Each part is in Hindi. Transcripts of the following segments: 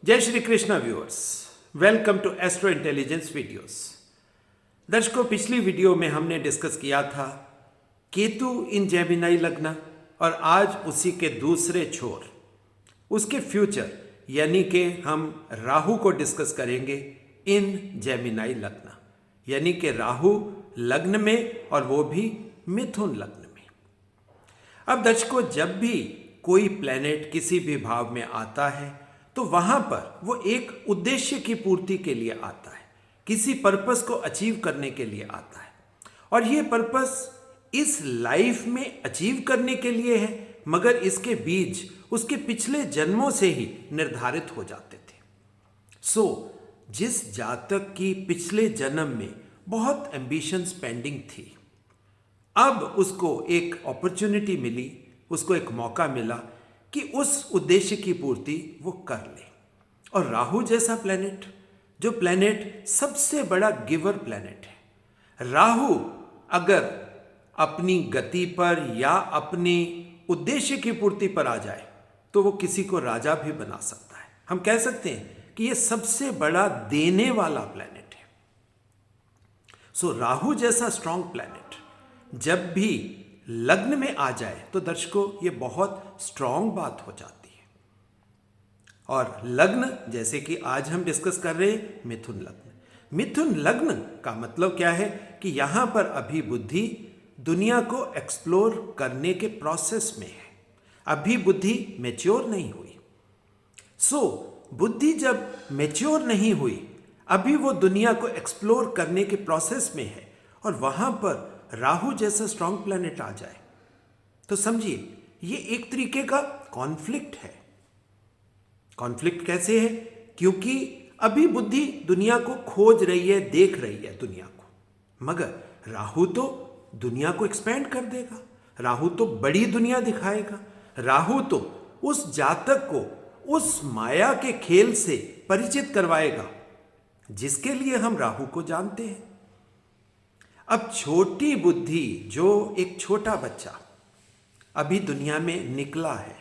जय Shri Krishna viewers, welcome to astro intelligence videos. दर्शकों, पिछली वीडियो में हमने डिस्कस किया था केतु इन जेमिनी लग्न और आज उसी के दूसरे छोर उसके फ्यूचर यानी कि हम राहु को डिस्कस करेंगे इन जेमिनी लग्न, यानी कि राहु लग्न में और वो भी मिथुन लग्न में। अब दर्शकों, जब भी कोई प्लेनेट किसी भी भाव में आता है तो वहां पर वो एक उद्देश्य की पूर्ति के लिए आता है, किसी पर्पस को अचीव करने के लिए आता है। और ये पर्पस इस लाइफ में अचीव करने के लिए है, मगर इसके बीज उसके पिछले जन्मों से ही निर्धारित हो जाते थे। जिस जातक की पिछले जन्म में बहुत एम्बिशंस पेंडिंग थी, अब उसको एक अपॉर्चुनिटी मिली, उसको एक मौका मिला कि उस उद्देश्य की पूर्ति वो कर ले। और राहु जैसा प्लेनेट, जो प्लेनेट सबसे बड़ा गिवर प्लेनेट है, राहु अगर अपनी गति पर या अपनी उद्देश्य की पूर्ति पर आ जाए तो वो किसी को राजा भी बना सकता है। हम कह सकते हैं कि ये सबसे बड़ा देने वाला प्लेनेट है। राहु जैसा स्ट्रांग प्लेनेट जब भी लग्न में आ जाए तो दर्शकों ये बहुत स्ट्रांग बात हो जाती है। और लग्न जैसे कि आज हम डिस्कस कर रहे हैं मिथुन लग्न। मिथुन लग्न का मतलब क्या है कि यहां पर अभी बुद्धि दुनिया को एक्सप्लोर करने के प्रोसेस में है, अभी बुद्धि मैच्योर नहीं हुई। बुद्धि जब मैच्योर नहीं हुई, अभी वो दुनिया को एक्सप्लोर करने के प्रोसेस में है, और वहां पर राहु जैसा स्ट्रांग प्लैनेट आ जाए तो समझिए ये एक तरीके का कॉन्फ्लिक्ट है। कॉन्फ्लिक्ट कैसे है? क्योंकि अभी बुद्धि दुनिया को खोज रही है, देख रही है दुनिया को, मगर राहु तो दुनिया को एक्सपेंड कर देगा, राहु तो बड़ी दुनिया दिखाएगा, राहु तो उस जातक को उस माया के खेल से परिचित करवाएगा जिसके लिए हम राहु को जानते हैं। अब छोटी बुद्धि, जो एक छोटा बच्चा अभी दुनिया में निकला है,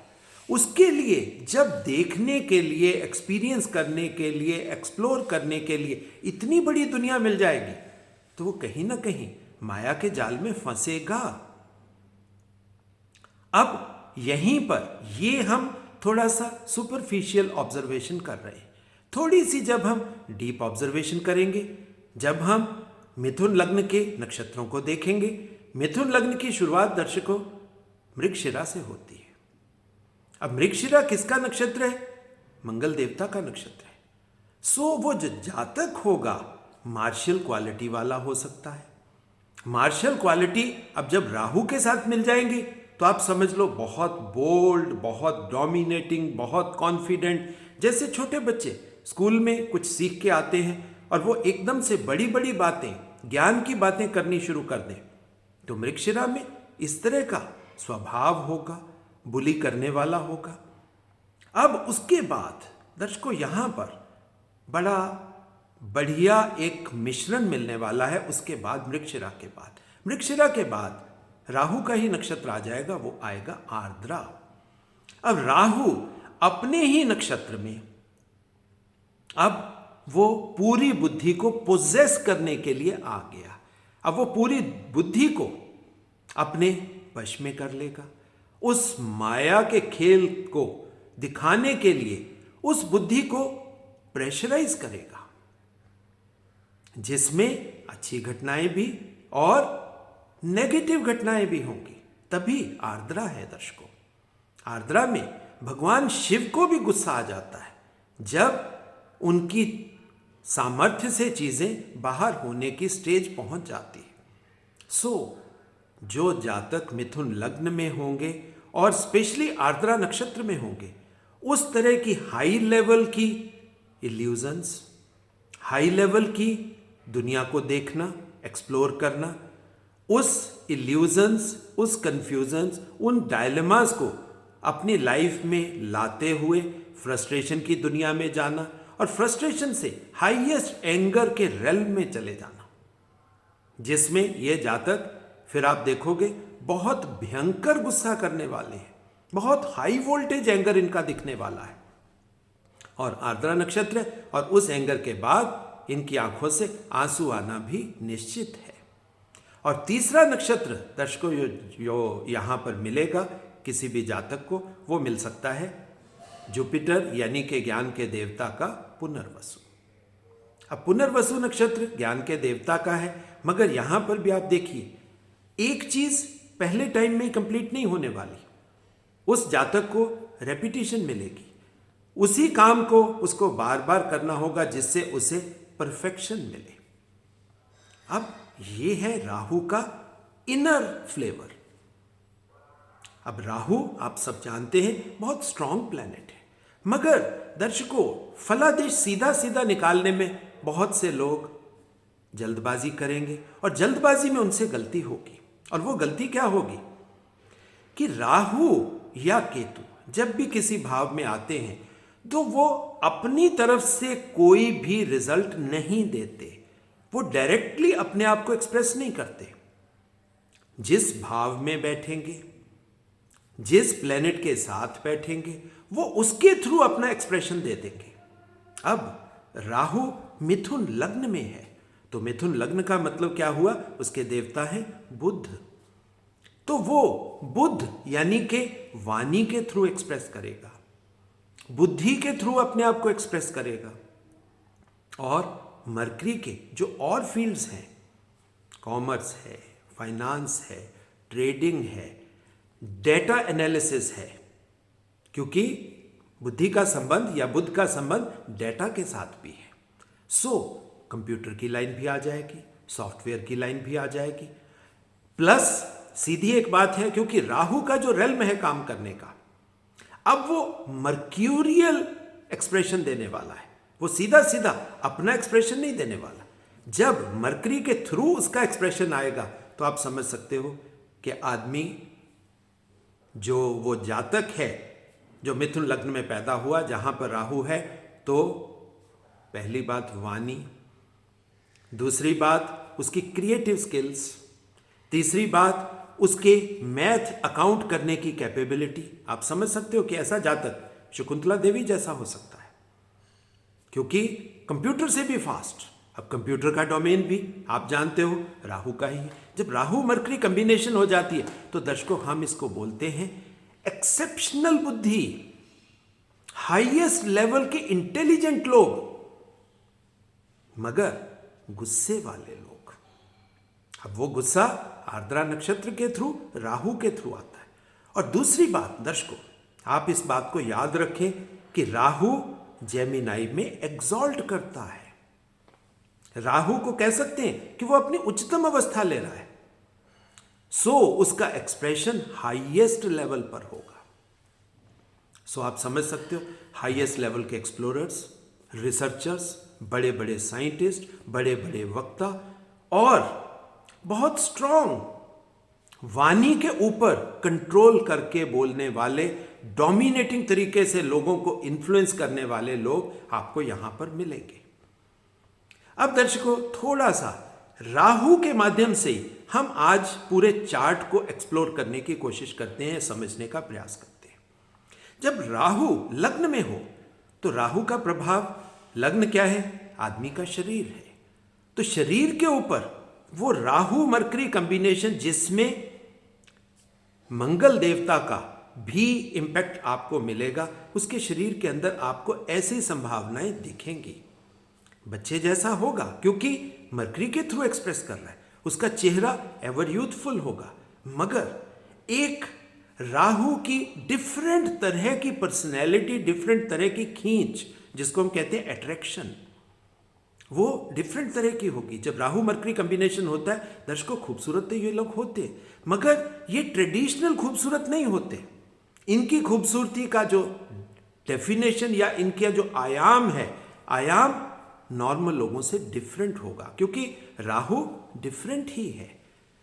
उसके लिए जब देखने के लिए, एक्सपीरियंस करने के लिए, एक्सप्लोर करने के लिए इतनी बड़ी दुनिया मिल जाएगी तो वो कहीं ना कहीं माया के जाल में फंसेगा। अब यहीं पर ये हम थोड़ा सा सुपरफिशियल ऑब्जर्वेशन कर रहे हैं। थोड़ी सी जब हम डीप ऑब्जर्वेशन करेंगे, जब हम मिथुन लग्न के नक्षत्रों को देखेंगे। मिथुन लग्न की शुरुआत दर्शकों मृगशिरा से होती है। अब मृगशिरा किसका नक्षत्र है? मंगल देवता का नक्षत्र है। वो जो जातक होगा मार्शल क्वालिटी वाला हो सकता है। मार्शल क्वालिटी अब जब राहु के साथ मिल जाएंगी तो आप समझ लो बहुत बोल्ड, बहुत डोमिनेटिंग, बहुत कॉन्फिडेंट। जैसे छोटे बच्चे स्कूल में कुछ सीख के आते हैं और वो एकदम से बड़ी बड़ी बातें, ज्ञान की बातें करनी शुरू कर दें, तो मृगशिरा में इस तरह का स्वभाव होगा, बुली करने वाला होगा। अब उसके बाद दर्शकों यहां पर बड़ा बढ़िया एक मिश्रण मिलने वाला है। उसके बाद मृगशिरा के बाद राहु का ही नक्षत्र आ जाएगा, वो आएगा आर्द्रा। अब राहु अपने ही नक्षत्र में अब वो पूरी बुद्धि को पोजेस करने के लिए आ गया। अब वो पूरी बुद्धि को अपने वश में कर लेगा, उस माया के खेल को दिखाने के लिए उस बुद्धि को प्रेशराइज करेगा, जिसमें अच्छी घटनाएं भी और नेगेटिव घटनाएं भी होंगी। तभी आर्द्रा है दर्शकों। आर्द्रा में भगवान शिव को भी गुस्सा आ जाता है जब उनकी सामर्थ्य से चीजें बाहर होने की स्टेज पहुंच जाती है। जो जातक मिथुन लग्न में होंगे और स्पेशली आर्द्रा नक्षत्र में होंगे, उस तरह की हाई लेवल की इल्यूजन्स, हाई लेवल की दुनिया को देखना, एक्सप्लोर करना, उस इल्यूजन्स, उस कंफ्यूजन्स, उन डायलेमास को अपनी लाइफ में लाते हुए फ्रस्ट्रेशन की दुनिया में जाना और फ्रस्ट्रेशन से हाईएस्ट एंगर के रेल्म में चले जाना, जिसमें यह जातक फिर आप देखोगे बहुत भयंकर गुस्सा करने वाले हैं, बहुत हाई वोल्टेज एंगर इनका दिखने वाला है। और आर्द्रा नक्षत्र और उस एंगर के बाद इनकी आंखों से आंसू आना भी निश्चित है। और तीसरा नक्षत्र दर्शकों जो यहाँ पर मिलेगा किसी भी जातक को, वो मिल सकता है जुपिटर यानी कि ज्ञान के देवता का पुनर्वसु। अब पुनर्वसु नक्षत्र ज्ञान के देवता का है, मगर यहां पर भी आप देखिए एक चीज पहले टाइम में कंप्लीट नहीं होने वाली। उस जातक को रेपिटेशन मिलेगी, उसी काम को उसको बार बार करना होगा जिससे उसे परफेक्शन मिले। अब ये है राहु का इनर फ्लेवर। अब राहु आप सब जानते हैं बहुत स्ट्रांग प्लैनेट है, मगर दर्शकों फलादेश सीधा सीधा निकालने में बहुत से लोग जल्दबाजी करेंगे और जल्दबाजी में उनसे गलती होगी। और वो गलती क्या होगी कि राहु या केतु जब भी किसी भाव में आते हैं तो वो अपनी तरफ से कोई भी रिजल्ट नहीं देते, वो डायरेक्टली अपने आप को एक्सप्रेस नहीं करते। जिस भाव में बैठेंगे, जिस प्लेनेट के साथ बैठेंगे, वो उसके थ्रू अपना एक्सप्रेशन दे देंगे। अब राहु मिथुन लग्न में है, तो मिथुन लग्न का मतलब क्या हुआ, उसके देवता है बुध। तो वो बुध यानी कि वाणी के थ्रू एक्सप्रेस करेगा, बुद्धि के थ्रू अपने आप को एक्सप्रेस करेगा। और मरकरी के जो और फील्ड्स हैं, कॉमर्स है, फाइनेंस है, ट्रेडिंग है, डेटा एनालिसिस है, क्योंकि बुद्धि का संबंध या बुध का संबंध डेटा के साथ भी है। कंप्यूटर की लाइन भी आ जाएगी, सॉफ्टवेयर की लाइन भी आ जाएगी। प्लस सीधी एक बात है, क्योंकि राहु का जो रेल्म है काम करने का, अब वो मर्क्यूरियल एक्सप्रेशन देने वाला है। वो सीधा सीधा अपना एक्सप्रेशन नहीं देने वाला। जब मरकरी के थ्रू उसका एक्सप्रेशन आएगा तो आप समझ सकते हो कि आदमी जो वो जातक है जो मिथुन लग्न में पैदा हुआ जहां पर राहु है, तो पहली बात वाणी, दूसरी बात उसकी क्रिएटिव स्किल्स, तीसरी बात उसके मैथ अकाउंट करने की कैपेबिलिटी। आप समझ सकते हो कि ऐसा जातक शकुंतला देवी जैसा हो सकता है, क्योंकि कंप्यूटर से भी फास्ट। अब कंप्यूटर का डोमेन भी आप जानते हो राहु का ही है। जब राहु मरकरी कॉम्बिनेशन हो जाती है तो दर्शकों हम इसको बोलते हैं एक्सेप्शनल बुद्धि, हाईएस्ट लेवल के इंटेलिजेंट लोग, मगर गुस्से वाले लोग। अब वो गुस्सा आर्द्रा नक्षत्र के थ्रू, राहु के थ्रू आता है। और दूसरी बात दर्शकों, आप इस बात को याद रखें कि राहु जेमिनाई में एग्जॉल्ट करता है। राहु को कह सकते हैं कि वो अपनी उच्चतम अवस्था ले रहा है, उसका एक्सप्रेशन हाईएस्ट लेवल पर होगा। आप समझ सकते हो हाईएस्ट लेवल के एक्सप्लोरर्स, रिसर्चर्स, बड़े बड़े साइंटिस्ट, बड़े बड़े वक्ता और बहुत स्ट्रॉन्ग वाणी के ऊपर कंट्रोल करके बोलने वाले, डोमिनेटिंग तरीके से लोगों को इन्फ्लुएंस करने वाले लोग आपको यहां पर मिलेंगे। अब दर्शकों थोड़ा सा राहु के माध्यम से हम आज पूरे चार्ट को एक्सप्लोर करने की कोशिश करते हैं, समझने का प्रयास करते हैं। जब राहु लग्न में हो तो राहु का प्रभाव, लग्न क्या है, आदमी का शरीर है, तो शरीर के ऊपर वो राहु मरकरी कॉम्बिनेशन जिसमें मंगल देवता का भी इंपैक्ट आपको मिलेगा, उसके शरीर के अंदर आपको ऐसी संभावनाएं दिखेंगी। बच्चे जैसा होगा क्योंकि मरकरी के थ्रू एक्सप्रेस कर रहा है, उसका चेहरा एवर यूथफुल होगा, मगर एक राहु की डिफरेंट तरह की पर्सनैलिटी, डिफरेंट तरह की खींच, जिसको हम कहते हैं अट्रैक्शन, वो डिफरेंट तरह की होगी। जब राहु मरकरी कॉम्बिनेशन होता है दर्शकों, खूबसूरत तो ये लोग होते, मगर ये ट्रेडिशनल खूबसूरत नहीं होते। इनकी खूबसूरती का जो डेफिनेशन या इनका जो आयाम है, आयाम नॉर्मल लोगों से डिफरेंट होगा, क्योंकि राहु डिफरेंट ही है,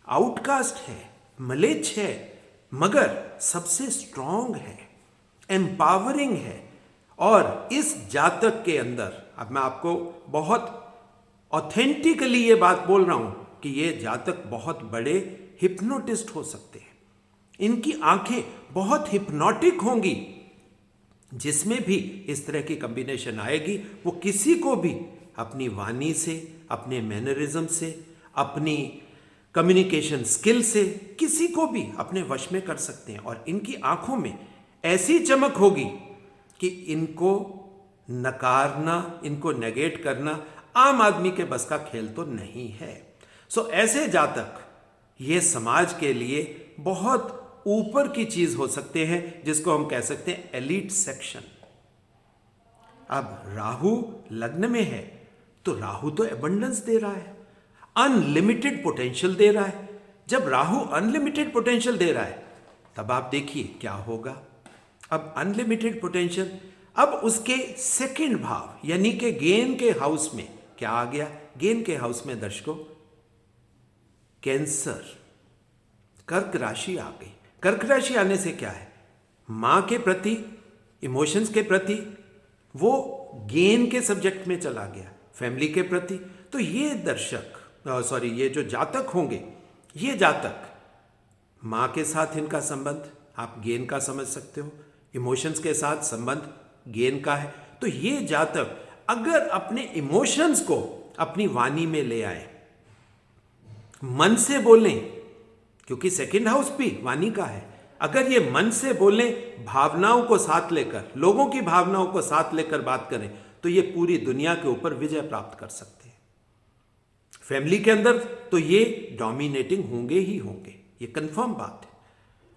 आउटकास्ट है, मलेच्छ है, मगर सबसे स्ट्रांग है, एम्पावरिंग है। और इस जातक के अंदर, अब मैं आपको बहुत ऑथेंटिकली ये बात बोल रहा हूं कि ये जातक बहुत बड़े हिप्नोटिस्ट हो सकते हैं। इनकी आंखें बहुत हिप्नोटिक होंगी, जिसमें भी इस तरह की कॉम्बिनेशन आएगी वो किसी को भी अपनी वाणी से, अपने मैनरिज्म से, अपनी कम्युनिकेशन स्किल से किसी को भी अपने वश में कर सकते हैं। और इनकी आंखों में ऐसी चमक होगी कि इनको नकारना, इनको नेगेट करना आम आदमी के बस का खेल तो नहीं है। सो ऐसे जातक ये समाज के लिए बहुत ऊपर की चीज हो सकते हैं, जिसको हम कह सकते हैं एलीट सेक्शन। अब राहु लग्न में है तो राहु तो एबंडेंस दे रहा है, अनलिमिटेड पोटेंशियल दे रहा है। जब राहु अनलिमिटेड पोटेंशियल दे रहा है तब आप देखिए क्या होगा। अब अनलिमिटेड पोटेंशियल, अब उसके सेकंड भाव यानी कि गेन के हाउस में क्या आ गया? गेन के हाउस में दर्शकों कैंसर, कर्क राशि आ गई। कर्क राशि आने से क्या है? मां के प्रति, इमोशंस के प्रति, वो गेन के सब्जेक्ट में चला गया, फैमिली के प्रति। तो ये ये जो जातक होंगे, ये जातक मां के साथ इनका संबंध आप गेन का समझ सकते हो, इमोशंस के साथ संबंध गेन का है। तो ये जातक अगर अपने इमोशंस को अपनी वाणी में ले आए, मन से बोलें, क्योंकि सेकंड हाउस भी वाणी का है, अगर ये मन से बोलें, भावनाओं को साथ लेकर, लोगों की भावनाओं को साथ लेकर बात करें, तो ये पूरी दुनिया के ऊपर विजय प्राप्त कर सकते हैं। फैमिली के अंदर तो ये डोमिनेटिंग होंगे ही होंगे, ये कंफर्म बात है।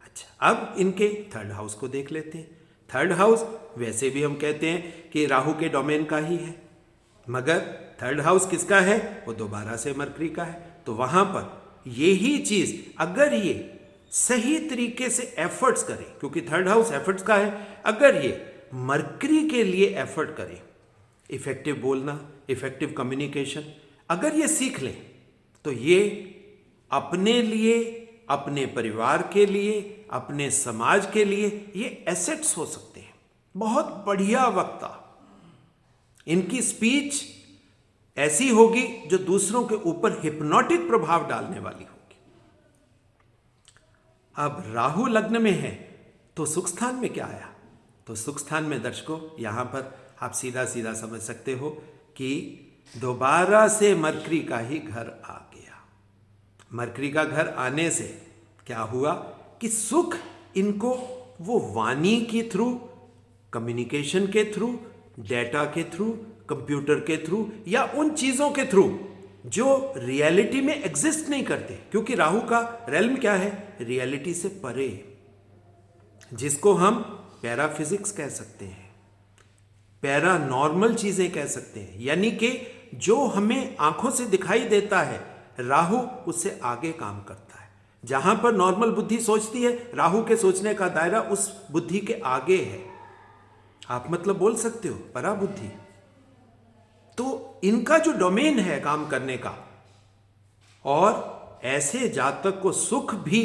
अच्छा, अब इनके थर्ड हाउस को देख लेते हैं। थर्ड हाउस वैसे भी हम कहते हैं कि राहु के डोमेन का ही है, मगर थर्ड हाउस किसका है? वो दोबारा से मरकरी का है। तो वहां पर यही चीज अगर ये सही तरीके से एफर्ट्स करें, क्योंकि थर्ड हाउस एफर्ट्स का है, अगर ये मरकरी के लिए एफर्ट करें, इफेक्टिव बोलना, इफेक्टिव कम्युनिकेशन, अगर ये सीख लें तो ये अपने लिए, अपने परिवार के लिए, अपने समाज के लिए ये एसेट्स हो सकते हैं। बहुत बढ़िया वक्ता, इनकी स्पीच ऐसी होगी जो दूसरों के ऊपर हिप्नोटिक प्रभाव डालने वाली होगी। अब राहु लग्न में है तो सुख स्थान में क्या आया? तो सुख स्थान में दर्शकों यहां पर आप सीधा सीधा समझ सकते हो कि दोबारा से मरकरी का ही घर आ गया। मरकरी का घर आने से क्या हुआ कि सुख इनको वो वाणी के थ्रू, कम्युनिकेशन के थ्रू, डेटा के थ्रू, कंप्यूटर के थ्रू, या उन चीजों के थ्रू जो रियलिटी में एग्जिस्ट नहीं करते, क्योंकि राहु का रेल्म क्या है? रियलिटी से परे, जिसको हम पैराफिजिक्स कह सकते हैं, पैरानॉर्मल चीजें कह सकते हैं, यानी कि जो हमें आंखों से दिखाई देता है, राहु उससे आगे काम करता है। जहां पर नॉर्मल बुद्धि सोचती है, राहु के सोचने का दायरा उस बुद्धि के आगे है। आप मतलब बोल सकते हो पराबुद्धि। तो इनका जो डोमेन है काम करने का, और ऐसे जातक को सुख भी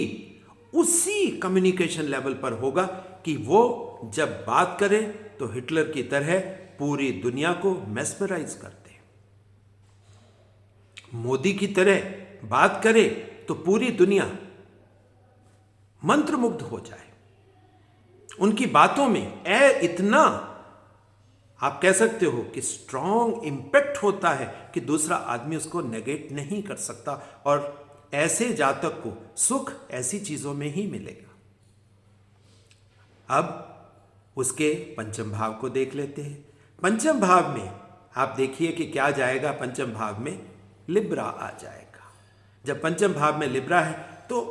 उसी कम्युनिकेशन लेवल पर होगा कि वो जब बात करे तो हिटलर की तरह पूरी दुनिया को मेस्मराइज करते हैं। मोदी की तरह बात करे तो पूरी दुनिया मंत्रमुग्ध हो जाए। उनकी बातों में इतना आप कह सकते हो कि स्ट्रॉन्ग इंपैक्ट होता है कि दूसरा आदमी उसको नेगेट नहीं कर सकता। और ऐसे जातक को सुख ऐसी चीजों में ही मिलेगा। अब उसके पंचम भाव को देख लेते हैं। पंचम भाव में आप देखिए कि क्या जाएगा। पंचम भाव में लिब्रा आ जाएगा। जब पंचम भाव में लिब्रा है तो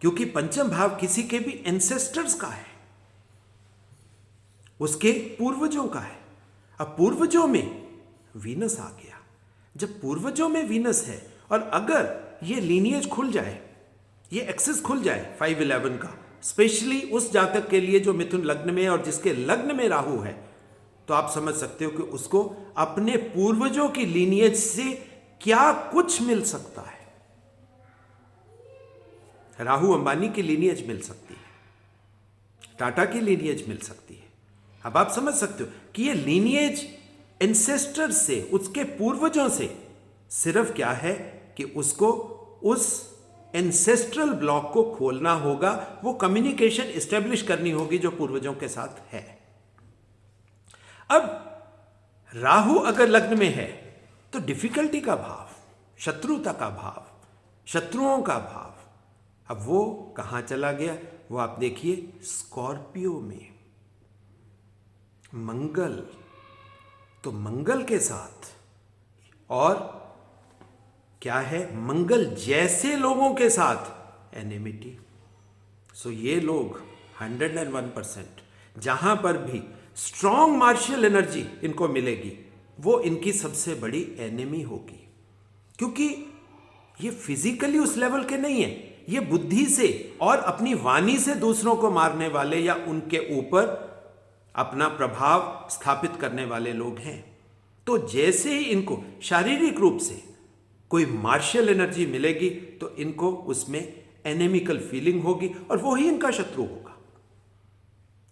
क्योंकि पंचम भाव किसी के भी एंसेस्टर्स का है, उसके पूर्वजों का है। अब पूर्वजों में वीनस आ गया। जब पूर्वजों में वीनस है और अगर ये लीनिएज खुल जाए, ये एक्सेस खुल जाए 511 का, स्पेशली उस जातक के लिए जो मिथुन लग्न में है और जिसके लग्न में राहु है, तो आप समझ सकते हो कि उसको अपने पूर्वजों की लीनिएज से क्या कुछ मिल सकता है। राहु अंबानी की लीनिएज मिल सकती है, टाटा की लीनिएज मिल सकती है। अब आप समझ सकते हो कि ये लीनिएज एंसेस्टर से, उसके पूर्वजों से सिर्फ क्या है कि उसको उस एंसेस्ट्रल ब्लॉक को खोलना होगा, वो कम्युनिकेशन एस्टेब्लिश करनी होगी जो पूर्वजों के साथ है। अब राहु अगर लग्न में है तो डिफिकल्टी का भाव, शत्रुता का भाव, शत्रुओं का भाव, अब वो कहां चला गया? वो आप देखिए स्कॉर्पियो में। मंगल, तो मंगल के साथ और क्या है? मंगल जैसे लोगों के साथ एनिमिटी। सो ये लोग 101% जहां पर भी स्ट्रॉन्ग मार्शियल एनर्जी इनको मिलेगी वो इनकी सबसे बड़ी एनिमी होगी, क्योंकि ये फिजिकली उस लेवल के नहीं है, ये बुद्धि से और अपनी वाणी से दूसरों को मारने वाले या उनके ऊपर अपना प्रभाव स्थापित करने वाले लोग हैं। तो जैसे ही इनको शारीरिक रूप से कोई मार्शियल एनर्जी मिलेगी तो इनको उसमें एनेमिकल फीलिंग होगी और वो ही इनका शत्रु होगा।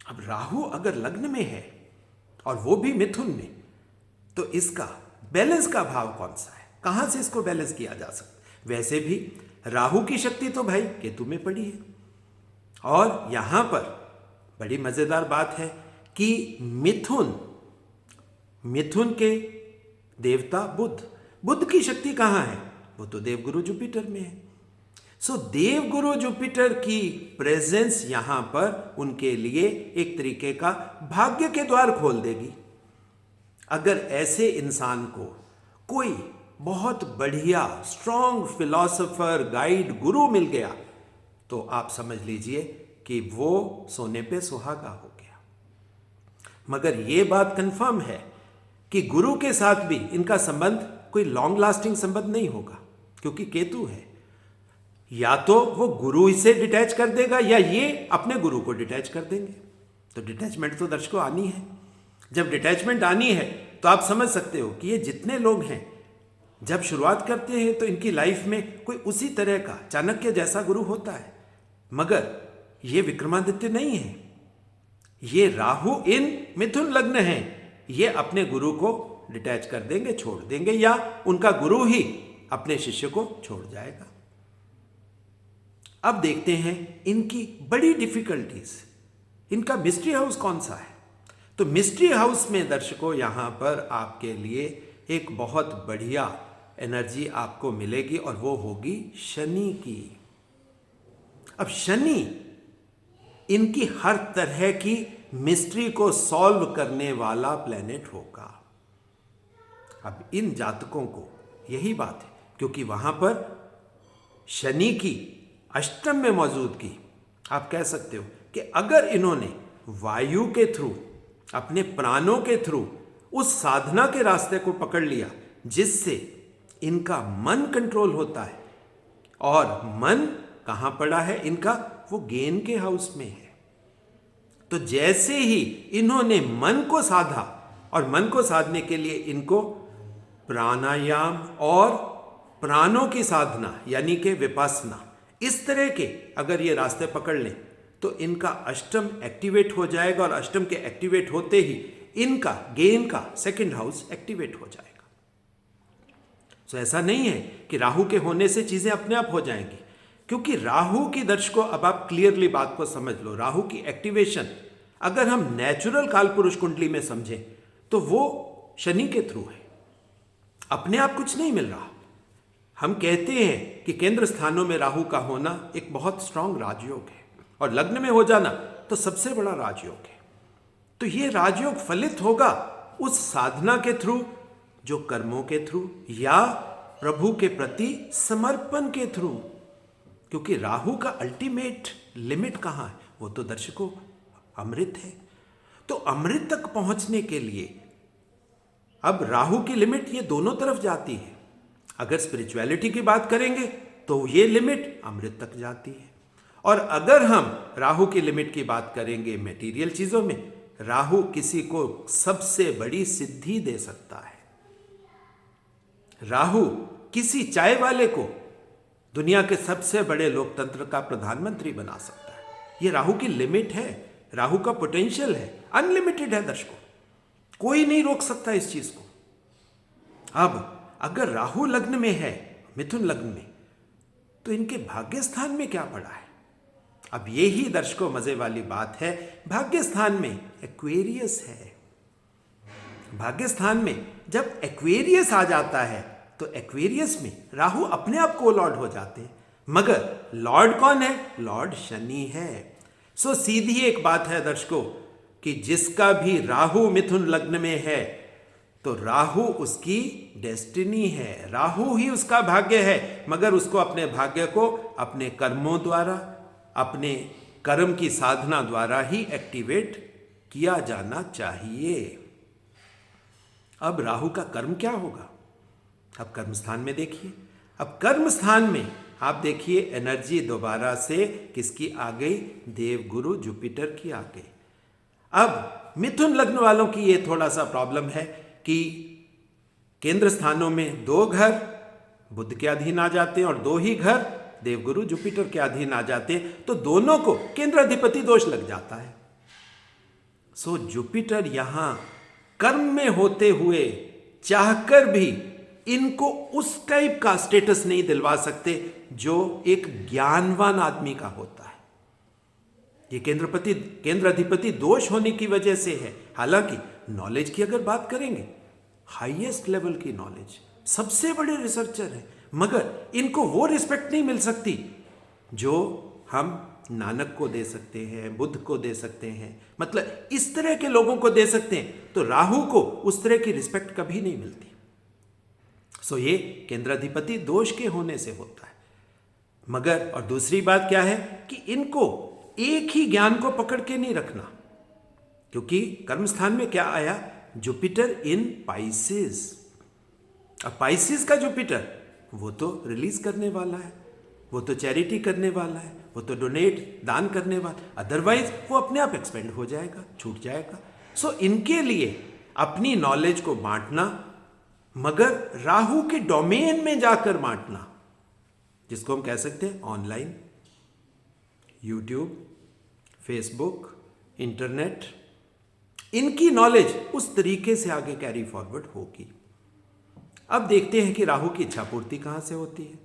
अब राहु अगर लग्न में है और वो भी मिथुन में, तो इसका बैलेंस का भाव कौन सा है? कहां से इसको बैलेंस किया जा सकता है? वैसे भी राहु की शक्ति तो भाई केतु में पड़ी है। और यहां पर बड़ी मजेदार बात है कि मिथुन के देवता बुध की शक्ति कहां है? वो तो देवगुरु जुपिटर में है। सो देवगुरु जुपिटर की प्रेजेंस यहां पर उनके लिए एक तरीके का भाग्य के द्वार खोल देगी। अगर ऐसे इंसान को कोई बहुत बढ़िया स्ट्रॉन्ग फिलॉसफर, गाइड, गुरु मिल गया तो आप समझ लीजिए कि वो सोने पे सुहागा हो गया। मगर ये बात कंफर्म है कि गुरु के साथ भी इनका संबंध कोई लॉन्ग लास्टिंग संबंध नहीं होगा, क्योंकि केतु है। या तो वो गुरु से डिटैच कर देगा या ये अपने गुरु को डिटैच कर देंगे। तो डिटैचमेंट तो दर्शकों आनी है। जब डिटैचमेंट आनी है तो आप समझ सकते हो कि ये जितने लोग हैं जब शुरुआत करते हैं तो इनकी लाइफ में कोई उसी तरह का चाणक्य जैसा गुरु होता है, मगर ये विक्रमादित्य नहीं है। ये राहु इन मिथुन लग्न है, ये अपने गुरु को डिटैच कर देंगे, छोड़ देंगे, या उनका गुरु ही अपने शिष्य को छोड़ जाएगा। अब देखते हैं इनकी बड़ी डिफिकल्टीज। इनका मिस्ट्री हाउस कौन सा है? तो मिस्ट्री हाउस में दर्शकों यहां पर आपके लिए एक बहुत बढ़िया एनर्जी आपको मिलेगी और वो होगी शनि की। अब शनि इनकी हर तरह की मिस्ट्री को सॉल्व करने वाला प्लेनेट होगा। अब इन जातकों को यही बात है, क्योंकि वहां पर शनि की अष्टम में मौजूदगी, आप कह सकते हो कि अगर इन्होंने वायु के थ्रू, अपने प्राणों के थ्रू उस साधना के रास्ते को पकड़ लिया जिससे इनका मन कंट्रोल होता है, और मन कहां पड़ा है इनका? वो गेन के हाउस में है। तो जैसे ही इन्होंने मन को साधा, और मन को साधने के लिए इनको प्राणायाम और प्राणों की साधना यानी कि विपස්සना, इस तरह के अगर ये रास्ते पकड़ लें तो इनका अष्टम एक्टिवेट हो जाएगा, और अष्टम के एक्टिवेट होते ही इनका गेन का सेकंड हाउस एक्टिवेट हो जाएगा। तो ऐसा नहीं है कि राहु के होने से चीजें अपने आप हो जाएंगी, क्योंकि राहु की दर्शकों, अब आप क्लियरली बात को समझ लो, राहु की एक्टिवेशन अगर हम नेचुरल कालपुरुष कुंडली में समझें तो वो शनि के थ्रू है। अपने आप कुछ नहीं मिल रहा। हम कहते हैं कि केंद्र स्थानों में राहु का होना एक बहुत स्ट्रांग राजयोग है, और लग्न में हो जाना तो सबसे बड़ा राजयोग है। तो ये राजयोग फलित होगा उस साधना के थ्रू, जो कर्मों के थ्रू या प्रभु के प्रति समर्पण के थ्रू, क्योंकि राहु का अल्टीमेट लिमिट कहां है? वो तो दर्शकों अमृत है। तो अमृत तक पहुंचने के लिए अब राहु की लिमिट ये दोनों तरफ जाती है। अगर स्पिरिचुअलिटी की बात करेंगे तो ये लिमिट अमृत तक जाती है, और अगर हम राहु की लिमिट की बात करेंगे मटेरियल चीजों में, राहु किसी को सबसे बड़ी सिद्धि दे सकता है। राहु किसी चाय वाले को दुनिया के सबसे बड़े लोकतंत्र का प्रधानमंत्री बना सकता है। ये राहु की लिमिट है, राहु का पोटेंशियल है, अनलिमिटेड है दर्शकों, कोई नहीं रोक सकता इस चीज को। अब अगर राहु लग्न में है, मिथुन लग्न में, तो इनके भाग्य स्थान में क्या पड़ा है? अब ये ही दर्शकों मजे वाली बात है, भाग्य स्थान में एक्वेरियस है। भाग्य स्थान में जब एक्वेरियस आ जाता है तो एक्वेरियस में राहु अपने आप को लॉर्ड हो जाते हैं, मगर लॉर्ड कौन है? लॉर्ड शनि है। सो सीधी एक बात है दर्शकों कि जिसका भी राहु मिथुन लग्न में है तो राहु उसकी डेस्टिनी है, राहु ही उसका भाग्य है, मगर उसको अपने भाग्य को अपने कर्मों द्वारा, अपने कर्म की साधना द्वारा ही एक्टिवेट किया जाना चाहिए। अब राहु का कर्म क्या होगा? अब कर्म स्थान में देखिए। अब कर्म स्थान में आप देखिए एनर्जी दोबारा से किसकी आ गई? देवगुरु जुपिटर की आ गई। अब मिथुन लग्न वालों की ये थोड़ा सा प्रॉब्लम है कि केंद्र स्थानों में 2 घर बुध के अधीन आ जाते हैं और 2 ही घर देवगुरु जुपिटर के अधीन आ जाते हैं, तो दोनों को केंद्राधिपति दोष लग जाता है। सो जुपिटर यहां कर्म में होते हुए चाहकर भी इनको उस टाइप का स्टेटस नहीं दिलवा सकते जो एक ज्ञानवान आदमी का होता है। ये केंद्राधिपति दोष होने की वजह से है। हालांकि नॉलेज की अगर बात करेंगे, हाईएस्ट लेवल की नॉलेज, सबसे बड़े रिसर्चर है, मगर इनको वो रिस्पेक्ट नहीं मिल सकती जो हम नानक को दे सकते हैं, बुद्ध को दे सकते हैं, मतलब इस तरह के लोगों को दे सकते हैं। तो राहु को उस तरह की रिस्पेक्ट कभी नहीं मिलती। सो ये केंद्राधिपति दोष के होने से होता है। मगर और दूसरी बात क्या है कि इनको एक ही ज्ञान को पकड़ के नहीं रखना, क्योंकि कर्म स्थान में क्या आया? Jupiter in Pisces. अब पाइसेस का जुपिटर वो तो रिलीज करने वाला है, वो तो चैरिटी करने वाला है, वो तो डोनेट दान करने वाला, अदरवाइज वो अपने आप एक्सपेंड हो जाएगा, छूट जाएगा। सो इनके लिए अपनी नॉलेज को बांटना, मगर राहु के डोमेन में जाकर बांटना, जिसको हम कह सकते हैं ऑनलाइन, यूट्यूब, फेसबुक, इंटरनेट, इनकी नॉलेज उस तरीके से आगे कैरी फॉरवर्ड होगी। अब देखते हैं कि राहु की इच्छा पूर्ति कहां से होती है।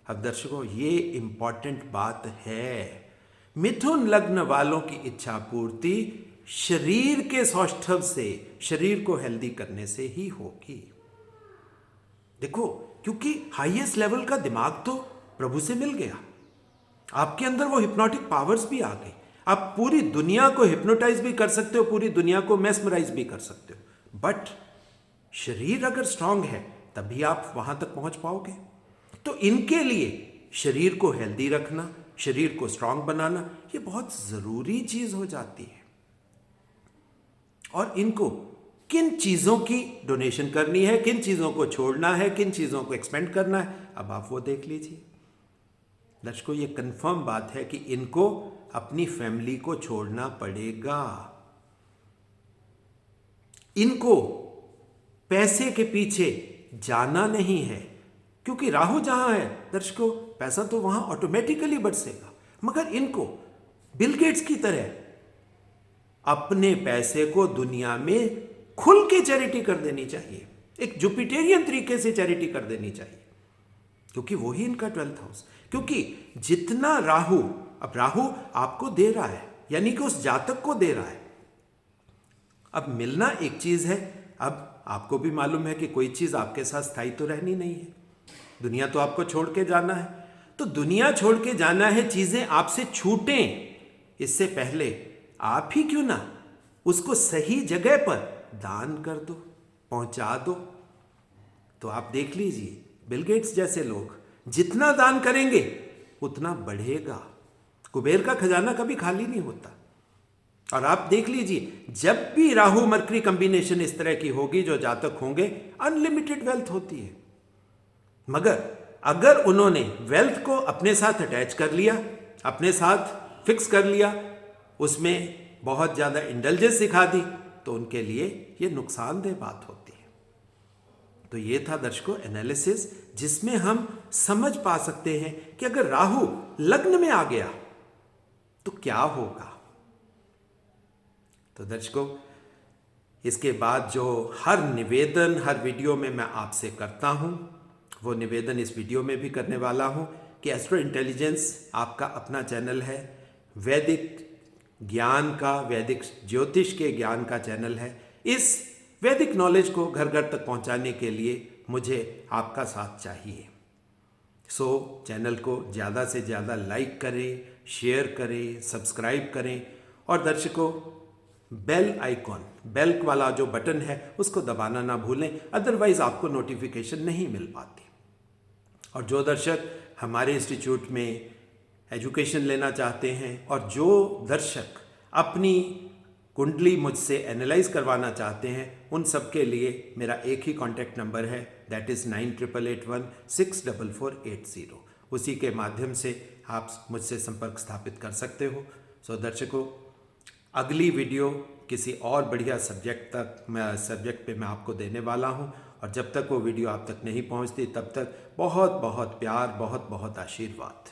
अब दर्शकों ये इंपॉर्टेंट बात है, मिथुन लग्न वालों की इच्छा पूर्ति शरीर के सौष्ठव से, शरीर को हेल्दी करने से ही होगी। देखो, क्योंकि हाईएस्ट लेवल का दिमाग तो प्रभु से मिल गया, आपके अंदर वो हिप्नोटिक पावर्स भी आ गई, आप पूरी दुनिया को हिप्नोटाइज भी कर सकते हो, पूरी दुनिया को मेस्मराइज भी कर सकते हो। बट शरीर अगर स्ट्रांग है तभी आप वहां तक पहुंच पाओगे। तो इनके लिए शरीर को हेल्दी रखना, शरीर को स्ट्रांग बनाना, ये बहुत जरूरी चीज हो जाती है। और इनको किन चीजों की डोनेशन करनी है, किन चीजों को छोड़ना है, किन चीजों को एक्सपेंड करना है, अब आप वो देख लीजिए। दर्शकों ये कंफर्म बात है कि इनको अपनी फैमिली को छोड़ना पड़ेगा, इनको पैसे के पीछे जाना नहीं है, क्योंकि राहु जहां है दर्शकों पैसा तो वहां ऑटोमेटिकली बरसेगा, मगर इनको बिल गेट्स की तरह अपने पैसे को दुनिया में खुल के चैरिटी कर देनी चाहिए, एक जुपिटेरियन तरीके से चैरिटी कर देनी चाहिए, क्योंकि वही इनका 12th हाउस। क्योंकि जितना राहु, अब राहु आपको दे रहा है, यानी कि उस जातक को दे रहा है। अब मिलना एक चीज है, अब आपको भी मालूम है कि कोई चीज आपके साथ स्थायी तो रहनी नहीं है, दुनिया तो आपको छोड़ के जाना है। तो दुनिया छोड़ के जाना है, चीजें आपसे छूटें, इससे पहले आप ही क्यों ना उसको सही जगह पर दान कर दो, पहुंचा दो। तो आप देख लीजिए बिल गेट्स जैसे लोग जितना दान करेंगे उतना बढ़ेगा, कुबेर का खजाना कभी खाली नहीं होता। और आप देख लीजिए जब भी राहु मरकरी कॉम्बिनेशन इस तरह की होगी, जो जातक होंगे अनलिमिटेड वेल्थ होती है। मगर अगर उन्होंने वेल्थ को अपने साथ अटैच कर लिया, अपने साथ फिक्स कर लिया, उसमें बहुत ज्यादा इंडल्जेंस सिखा दी, तो उनके लिए ये नुकसानदेह बात होती है। तो ये था दर्शकों एनालिसिस, जिसमें हम समझ पा सकते हैं कि अगर राहु लग्न में आ गया तो क्या होगा। तो दर्शकों इसके बाद जो हर निवेदन हर वीडियो में मैं आपसे करता हूं, वो निवेदन इस वीडियो में भी करने वाला हूं कि एस्ट्रो इंटेलिजेंस आपका अपना चैनल है, वैदिक ज्ञान का, वैदिक ज्योतिष के ज्ञान का चैनल है। इस वैदिक नॉलेज को घर घर तक पहुंचाने के लिए मुझे आपका साथ चाहिए। सो चैनल को ज़्यादा से ज़्यादा लाइक करें, शेयर करें, सब्सक्राइब करें और दर्शकों बेल आइकॉन, बेल वाला जो बटन है उसको दबाना ना भूलें, अदरवाइज आपको नोटिफिकेशन नहीं मिल पाती। और जो दर्शक हमारे इंस्टीट्यूट में एजुकेशन लेना चाहते हैं और जो दर्शक अपनी कुंडली मुझसे एनालाइज करवाना चाहते हैं, उन सब के लिए मेरा एक ही कॉन्टैक्ट नंबर है, दैट इज़ 9881164480। उसी के माध्यम से आप मुझसे संपर्क स्थापित कर सकते हो। सो दर्शकों, अगली वीडियो किसी और बढ़िया सब्जेक्ट पे मैं आपको देने वाला हूं, और जब तक वो वीडियो आप तक नहीं पहुंचती तब तक बहुत बहुत प्यार, बहुत बहुत आशीर्वाद।